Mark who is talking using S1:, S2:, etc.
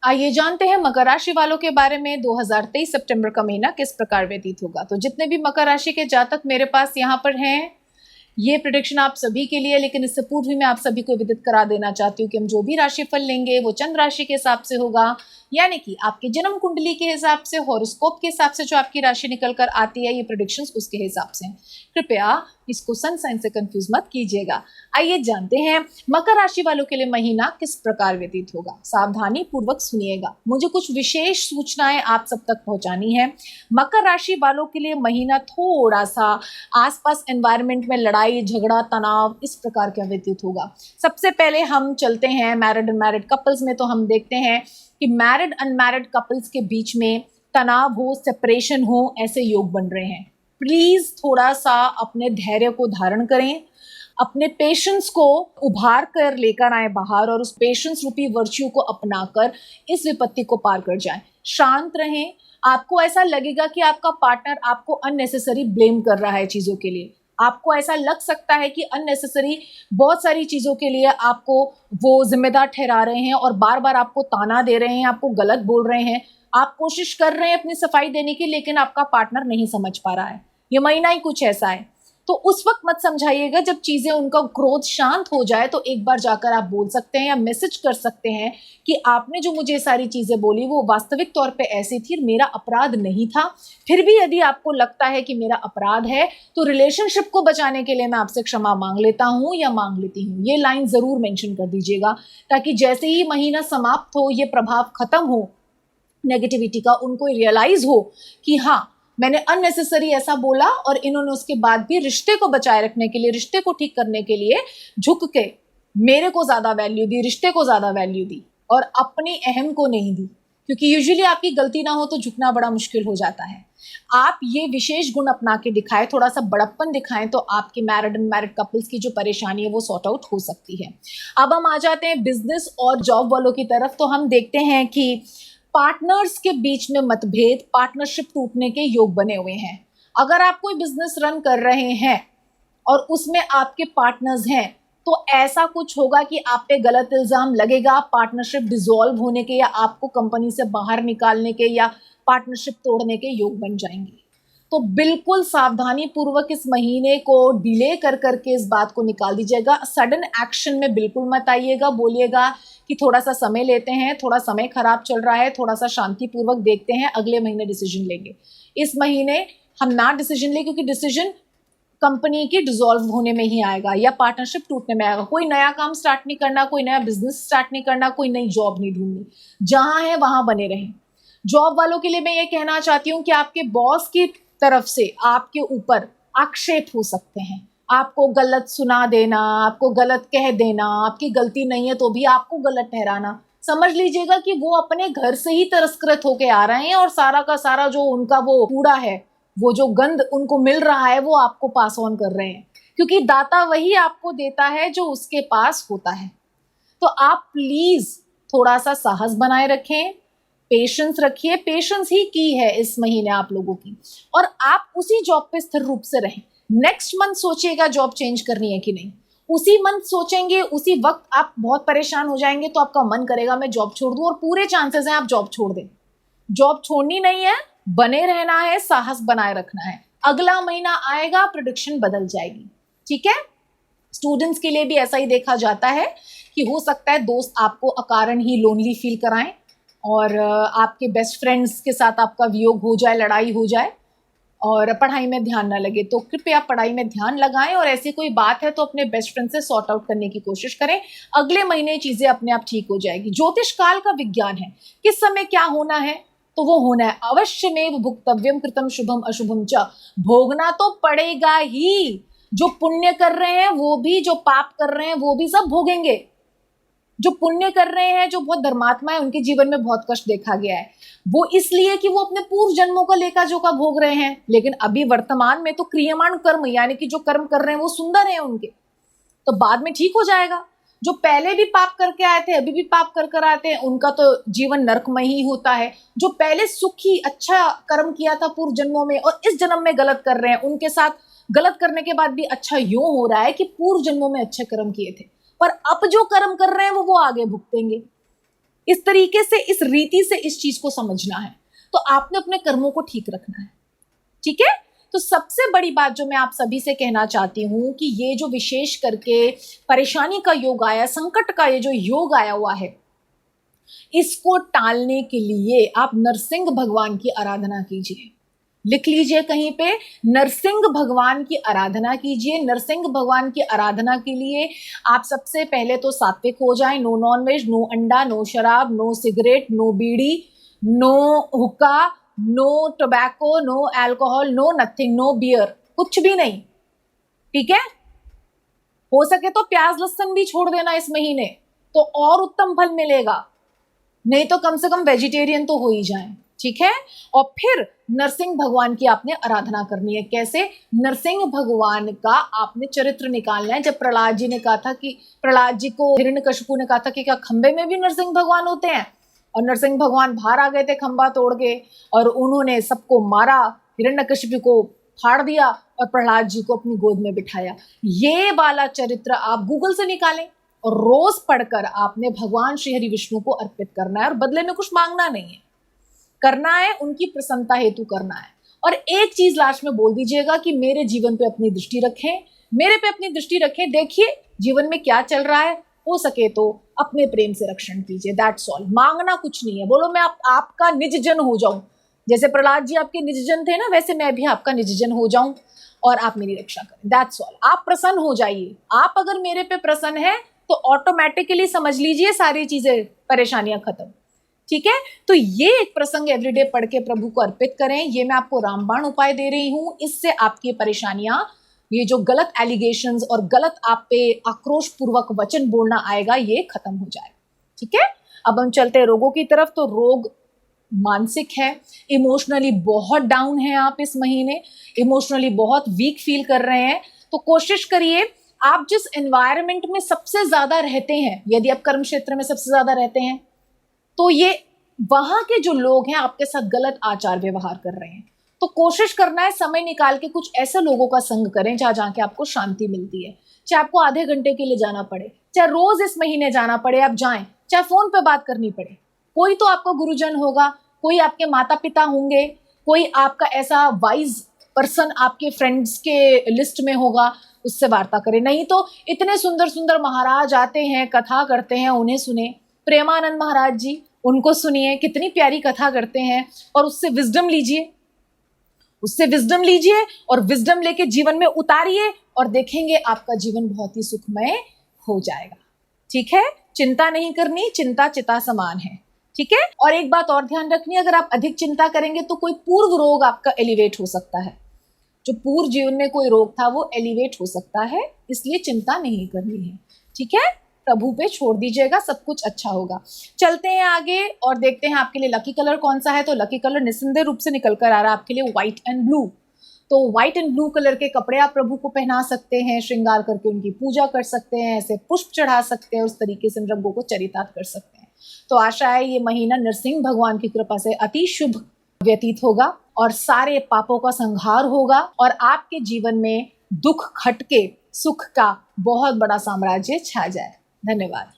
S1: आइए जानते हैं मकर राशि वालों के बारे में 2023 सितंबर का महीना किस प्रकार व्यतीत होगा। तो जितने भी मकर राशि के जातक मेरे पास यहाँ पर हैं, ये प्रेडिक्शन आप सभी के लिए, लेकिन इससे पूर्व भी मैं आप सभी को विदित करा देना चाहती हूँ कि हम जो भी राशिफल लेंगे वो चंद्र राशि के हिसाब से होगा, यानी कि आपके जन्म कुंडली के हिसाब से, हॉरोस्कोप के हिसाब से जो आपकी राशि निकल कर आती है, ये प्रेडिक्शंस उसके हिसाब से। कृपया इसको सन साइन से कंफ्यूज मत कीजिएगा। आइए जानते हैं मकर राशि वालों के लिए महीना किस प्रकार व्यतीत होगा। सावधानी पूर्वक सुनिएगा, मुझे कुछ विशेष सूचनाएं आप सब तक पहुंचानी है। मकर राशि वालों के लिए महीना थोड़ा सा आसपास एनवायरनमेंट में लड़ाई झगड़ा तनाव इस प्रकार का व्यतीत होगा। सबसे पहले हम चलते हैं मैरिड अनमैरिड कपल्स में, तो हम देखते हैं कि मैरिड अनमैरिड कपल्स के बीच में तनाव हो, सेपरेशन हो, ऐसे योग बन रहे हैं। प्लीज थोड़ा सा अपने धैर्य को धारण करें, अपने पेशेंस को उभार कर लेकर आए बाहर और उस पेशेंस रूपी वर्च्यू को अपनाकर इस विपत्ति को पार कर जाएं। शांत रहें। आपको ऐसा लगेगा कि आपका पार्टनर आपको अननेसेसरी ब्लेम कर रहा है चीजों के लिए। आपको ऐसा लग सकता है कि अननेसेसरी बहुत सारी चीजों के लिए आपको वो जिम्मेदार ठहरा रहे हैं और बार बार आपको ताना दे रहे हैं, आपको गलत बोल रहे हैं। आप कोशिश कर रहे हैं अपनी सफाई देने की, लेकिन आपका पार्टनर नहीं समझ पा रहा है। ये महीना ही कुछ ऐसा है। तो उस वक्त मत समझाइएगा, जब चीजें उनका क्रोध शांत हो जाए तो एक बार जाकर आप बोल सकते हैं या मैसेज कर सकते हैं कि आपने जो मुझे सारी चीजें बोली वो वास्तविक तौर पे ऐसी थी, मेरा अपराध नहीं था। फिर भी यदि आपको लगता है कि मेरा अपराध है तो रिलेशनशिप को बचाने के लिए मैं आपसे क्षमा मांग लेता हूं या मांग लेती हूँ। ये लाइन जरूर मेंशन कर दीजिएगा, ताकि जैसे ही महीना समाप्त हो, ये प्रभाव खत्म हो नेगेटिविटी का, उनको रियलाइज हो कि हाँ, मैंने अननेसेसरी ऐसा बोला और इन्होंने उसके बाद भी रिश्ते को बचाए रखने के लिए, रिश्ते को ठीक करने के लिए झुक के मेरे को ज्यादा वैल्यू दी, रिश्ते को ज्यादा वैल्यू दी और अपनी अहम को नहीं दी। क्योंकि यूजुअली आपकी गलती ना हो तो झुकना बड़ा मुश्किल हो जाता है। आप ये विशेष गुण अपना के दिखाएं, थोड़ा सा बड़प्पन दिखाएं, तो आपके मैरिड एंड मैरिड कपल्स की जो परेशानी है वो सॉर्ट आउट हो सकती है। अब हम आ जाते हैं बिजनेस और जॉब वालों की तरफ। तो हम देखते हैं कि पार्टनर्स के बीच में मतभेद, पार्टनरशिप टूटने के योग बने हुए हैं। अगर आप कोई बिजनेस रन कर रहे हैं और उसमें आपके पार्टनर्स हैं, तो ऐसा कुछ होगा कि आप पे गलत इल्जाम लगेगा, पार्टनरशिप डिसॉल्व होने के या आपको कंपनी से बाहर निकालने के या पार्टनरशिप तोड़ने के योग बन जाएंगे। तो बिल्कुल सावधानी पूर्वक इस महीने को डिले कर करके इस बात को निकाल दीजिएगा। सडन एक्शन में बिल्कुल मत आइएगा, बोलिएगा कि थोड़ा सा समय लेते हैं, थोड़ा समय खराब चल रहा है, थोड़ा सा शांतिपूर्वक देखते हैं, अगले महीने डिसीजन लेंगे। इस महीने हम ना डिसीजन लें, क्योंकि डिसीजन कंपनी की डिसॉल्व होने में ही आएगा या पार्टनरशिप टूटने में आएगा। कोई नया काम स्टार्ट नहीं करना, कोई नया बिजनेस स्टार्ट नहीं करना, कोई नई जॉब नहीं ढूंढनी। जहां है वहां बने रहें। जॉब वालों के लिए मैं ये कहना चाहती हूँ कि आपके बॉस की तरफ से आपके ऊपर आक्षेप हो सकते हैं, आपको गलत सुना देना, आपको गलत कह देना, आपकी गलती नहीं है तो भी आपको गलत ठहराना। समझ लीजिएगा कि वो अपने घर से ही तिरस्कृत होके आ रहे हैं और सारा का सारा जो उनका वो कूड़ा है, वो जो गंद उनको मिल रहा है, वो आपको पास ऑन कर रहे हैं। क्योंकि दाता वही आपको देता है जो उसके पास होता है। तो आप प्लीज थोड़ा सा साहस बनाए रखें, पेशेंस रखिए। पेशेंस ही की है इस महीने आप लोगों की, और आप उसी जॉब पे स्थिर रूप से रहें। नेक्स्ट मंथ सोचिएगा जॉब चेंज करनी है कि नहीं। उसी मंथ सोचेंगे, उसी वक्त आप बहुत परेशान हो जाएंगे तो आपका मन करेगा मैं जॉब छोड़ दूं, और पूरे चांसेस हैं आप जॉब छोड़ दें। जॉब छोड़नी नहीं है, बने रहना है, साहस बनाए रखना है। अगला महीना आएगा, प्रेडिक्शन बदल जाएगी। ठीक है। स्टूडेंट्स के लिए भी ऐसा ही देखा जाता है कि हो सकता है दोस्त आपको अकारण ही लोनली फील कराएं और आपके बेस्ट फ्रेंड्स के साथ आपका वियोग हो जाए, लड़ाई हो जाए और पढ़ाई में ध्यान ना लगे। तो कृपया पढ़ाई में ध्यान लगाएं, और ऐसी कोई बात है तो अपने बेस्ट फ्रेंड से सॉर्ट आउट करने की कोशिश करें। अगले महीने चीजें अपने आप ठीक हो जाएगी। ज्योतिष काल का विज्ञान है, किस समय क्या होना है तो वो होना है। अवश्यमेव भुक्तव्यम कृतम शुभम अशुभम च, भोगना तो पड़ेगा ही। जो पुण्य कर रहे हैं वो भी, जो पाप कर रहे हैं वो भी, सब भोगेंगे। जो पुण्य कर रहे हैं, जो बहुत धर्मात्मा है, उनके जीवन में बहुत कष्ट देखा गया है, वो इसलिए कि वो अपने पूर्व जन्मों का लेखा जोखा भोग रहे हैं। लेकिन अभी वर्तमान में तो क्रियमाण कर्म, यानी कि जो कर्म कर रहे हैं वो सुंदर है उनके, तो बाद में ठीक हो जाएगा। जो पहले भी पाप करके आए थे, अभी भी पाप कर कर आते हैं, उनका तो जीवन नरकमय ही होता है। जो पहले सुखी अच्छा कर्म किया था पूर्व जन्मों में और इस जन्म में गलत कर रहे हैं, उनके साथ गलत करने के बाद भी अच्छा यूं हो रहा है कि पूर्व जन्मों में अच्छे कर्म किए थे, पर अब जो कर्म कर रहे हैं वो आगे भुगतेंगे। इस तरीके से, इस रीति से इस चीज को समझना है। तो आपने अपने कर्मों को ठीक रखना है, ठीक है। तो सबसे बड़ी बात जो मैं आप सभी से कहना चाहती हूं कि ये जो विशेष करके परेशानी का योग आया, संकट का ये जो योग आया हुआ है, इसको टालने के लिए आप नरसिंह भगवान की आराधना कीजिए। लिख लीजिए कहीं पे, नरसिंह भगवान की आराधना कीजिए। नरसिंह भगवान की आराधना के लिए आप सबसे पहले तो सात्विक हो जाएं, नो नॉनवेज, नो अंडा, नो शराब, no cigarette, no beedi, no हुक्का, no tobacco, no alcohol, no nothing, no beer, कुछ भी नहीं, ठीक है। हो सके तो प्याज लहसुन भी छोड़ देना इस महीने, तो और उत्तम फल मिलेगा। नहीं तो कम से कम वेजिटेरियन तो हो ही जाएं, ठीक है। और फिर नरसिंह भगवान की आपने आराधना करनी है। कैसे? नरसिंह भगवान का आपने चरित्र निकालना है। जब प्रहलाद जी ने कहा था कि, प्रहलाद जी को हिरण्यकशिपु ने कहा था कि क्या खंबे में भी नरसिंह भगवान होते हैं, और नरसिंह भगवान बाहर आ गए थे खंबा तोड़ के, और उन्होंने सबको मारा, हिरण्यकशिपु को फाड़ दिया और प्रहलाद जी को अपनी गोद में बिठाया। ये वाला चरित्र आप गूगल से निकालें और रोज पढ़कर आपने भगवान श्री हरि विष्णु को अर्पित करना है, और बदले में कुछ मांगना नहीं है, करना है उनकी प्रसन्नता हेतु करना है। और एक चीज लास्ट में बोल दीजिएगा कि मेरे जीवन पे अपनी दृष्टि रखें, मेरे पे अपनी दृष्टि रखें, देखिए जीवन में क्या चल रहा है, हो सके तो अपने प्रेम से रक्षण कीजिए, दैट्स ऑल। मांगना कुछ नहीं है। बोलो मैं आपका निज जन हो जाऊं, जैसे प्रहलाद जी आपके निज जन थे ना, वैसे मैं भी आपका निज जन हो जाऊं और आप मेरी रक्षा करें, दैट्स ऑल। आप प्रसन्न हो जाइए। आप अगर मेरे पे प्रसन्न है तो ऑटोमेटिकली समझ लीजिए सारी चीजें, परेशानियां खत्म, ठीक है। तो ये एक प्रसंग एवरीडे पढ़ के प्रभु को अर्पित करें। ये मैं आपको रामबाण उपाय दे रही हूं, इससे आपकी परेशानियां, ये जो गलत एलिगेशंस और गलत आप पे आक्रोश पूर्वक वचन बोलना आएगा, ये खत्म हो जाए, ठीक है। अब हम चलते हैं रोगों की तरफ। तो रोग मानसिक है, इमोशनली बहुत डाउन है आप इस महीने, इमोशनली बहुत वीक फील कर रहे हैं। तो कोशिश करिए, आप जिस एनवायरनमेंट में सबसे ज्यादा रहते हैं, यदि आप कर्म क्षेत्र में सबसे ज्यादा रहते हैं, तो ये वहां के जो लोग हैं आपके साथ गलत आचार व्यवहार कर रहे हैं, तो कोशिश करना है समय निकाल के कुछ ऐसे लोगों का संग करें जहां जाके आपको शांति मिलती है। चाहे आपको आधे घंटे के लिए जाना पड़े, चाहे रोज इस महीने जाना पड़े, आप जाएं, चाहे फोन पे बात करनी पड़े। कोई तो आपका गुरुजन होगा, कोई आपके माता पिता होंगे, कोई आपका ऐसा वाइज पर्सन आपके फ्रेंड्स के लिस्ट में होगा, उससे वार्ता करें। नहीं तो इतने सुंदर सुंदर महाराज आते हैं, कथा करते हैं, उन्हें सुने। प्रेमानंद महाराज जी, उनको सुनिए, कितनी प्यारी कथा करते हैं, और उससे विजडम लीजिए, उससे विजडम लीजिए और विजडम लेके जीवन में उतारिए, और देखेंगे आपका जीवन बहुत ही सुखमय हो जाएगा, ठीक है। चिंता नहीं करनी, चिंता चिता समान है, ठीक है। और एक बात और ध्यान रखनी, अगर आप अधिक चिंता करेंगे तो कोई पूर्व रोग आपका एलिवेट हो सकता है। जो पूर्व जीवन में कोई रोग था वो एलिवेट हो सकता है, इसलिए चिंता नहीं करनी है, ठीक है। प्रभु पे छोड़ दीजिएगा, सब कुछ अच्छा होगा। चलते हैं आगे और देखते हैं आपके लिए लकी कलर कौन सा है। तो लकी कलर निस्संदेह रूप से निकल कर आ रहा है आपके लिए व्हाइट एंड ब्लू। तो व्हाइट एंड ब्लू कलर के कपड़े आप प्रभु को पहना सकते हैं, श्रृंगार करके उनकी पूजा कर सकते हैं, ऐसे पुष्प चढ़ा सकते हैं, उस तरीके से रंगों को चरितार्थ कर सकते हैं। तो आशा है ये महीना नरसिंह भगवान की कृपा से अति शुभ व्यतीत होगा और सारे पापों का संहार होगा, और आपके जीवन में दुख खटके सुख का बहुत बड़ा साम्राज्य छा जाए। धन्यवाद।